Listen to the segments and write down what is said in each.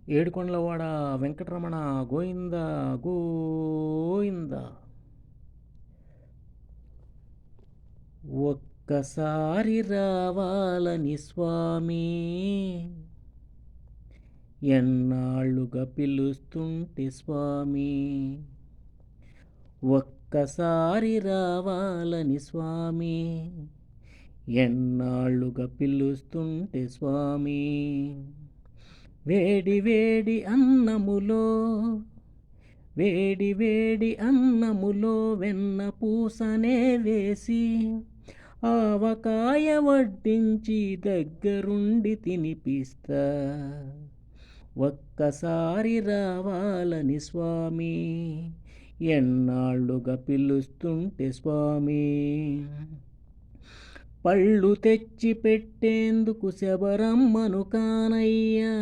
ఏడుకొండలవాడ వెంకటరమణ గోయింద గోయింద. ఒక్కసారి రావాలని స్వామి, ఎన్నాళ్ళుగా పిలుస్తుంటే స్వామి. ఒక్కసారి రావాలని స్వామి, ఎన్నాళ్ళుగా పిలుస్తుంటే స్వామి. వేడి వేడి అన్నములో, వేడి వేడి అన్నములో వెన్న పూసనే వేసి, ఆవకాయ వడ్డించి దగ్గరుండి తినిపిస్తా. ఒక్కసారి రావాలని స్వామి, ఎన్నాళ్ళుగా పిలుస్తుంటే స్వామి. పళ్ళు తెచ్చి పెట్టేందుకు శబరమ్మను కానయ్యా,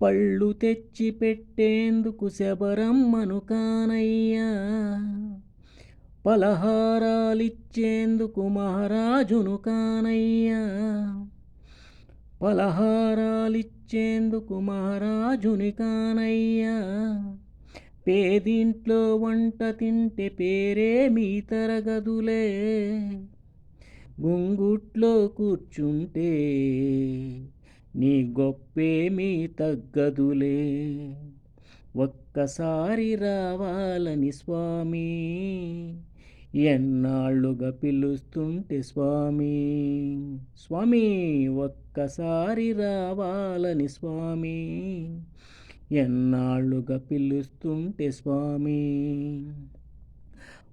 పళ్ళు తెచ్చి పెట్టేందుకు శబరమ్మను కానయ్యా. పలహారాలిచ్చేందుకు మహారాజును కానయ్యా, పలహారాలిచ్చేందుకు మహారాజుని కానయ్యా. పేదింట్లో వంట తింటే పేరేమీ తరగదులే, గుంగుట్లో కూర్చుంటే నీ గొప్పేమీ తగ్గదులే. ఒక్కసారి రావాలని స్వామి, ఎన్నాళ్ళుగా పిలుస్తుంటే స్వామి. స్వామి ఒక్కసారి రావాలని స్వామి, ఎన్నాళ్ళుగా పిలుస్తుంటే స్వామి.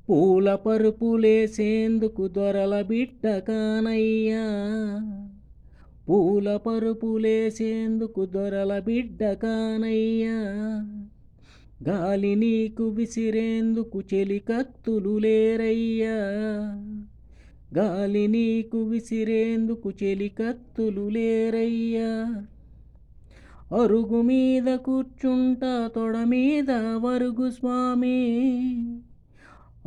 పూల పరుపులేసేందుకు దొరల బిడ్డ కానయ్యా, పూల పరుపులేసేందుకు దొరల బిడ్డ కానయ్యా. గాలి నీకు విసిరేందుకు చెలికత్తులు లేరయ్యా, గాలి నీకు విసిరేందుకు చెలికత్తులు లేరయ్యా. అరుగు మీద కూర్చుంటా తొడ మీద వరుగు స్వామి,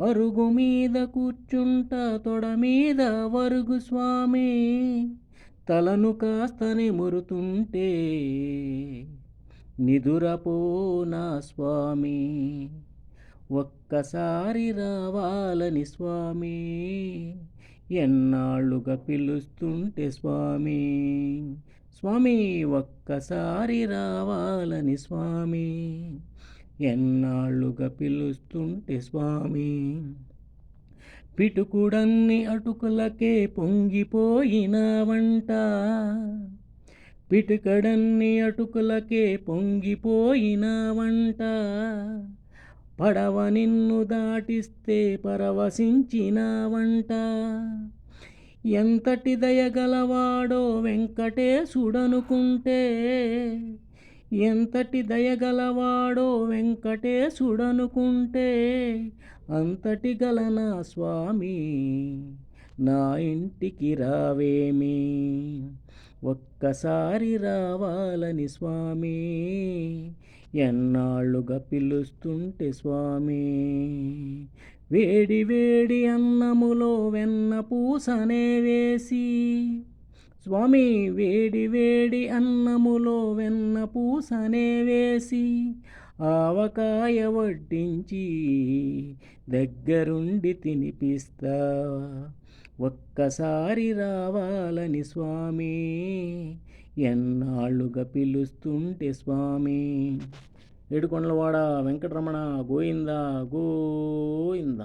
అరుగు మీద కూర్చుంటా తొడ మీద వరుగు స్వామి. తలను కాస్త నిమురుతుంటే నిదురపో నా స్వామి. ఒక్కసారి రావాలని స్వామి, ఎన్నాళ్ళుగా పిలుస్తుంటే స్వామి. స్వామి ఒక్కసారి రావాలని స్వామి, ఎన్నాళ్ళుగా పిలుస్తుంటే స్వామి. పిటుకుడన్ని అటుకులకే పొంగిపోయిన వంట, పిటుకడన్ని అటుకులకే పొంగిపోయిన వంట. పడవ నిన్ను దాటిస్తే పరవశించిన వంట. ఎంతటి దయగలవాడో వెంకటేశుడనుకుంటే, ఎంతటి దయగలవాడో వెంకటేశుడనుకుంటే, అంతటి గలనా స్వామి నా ఇంటికి రావేమి. ఒక్కసారి రావాలని స్వామి, ఎన్నాళ్ళుగా పిలుస్తుంటే స్వామి. వేడి వేడి అన్నములో వెన్న పూసనే వేసి, స్వామి వేడి వేడి అన్నములో వెన్న పూసనే వేసి, ఆవకాయ వడ్డించి దగ్గరుండి తినిపిస్తా. ఒక్కసారి రావాలని స్వామి, ఎన్నాళ్ళుగా పిలుస్తుంటే స్వామి. ఏడుకొండలవాడ వెంకటరమణ గోయింద గోయింద.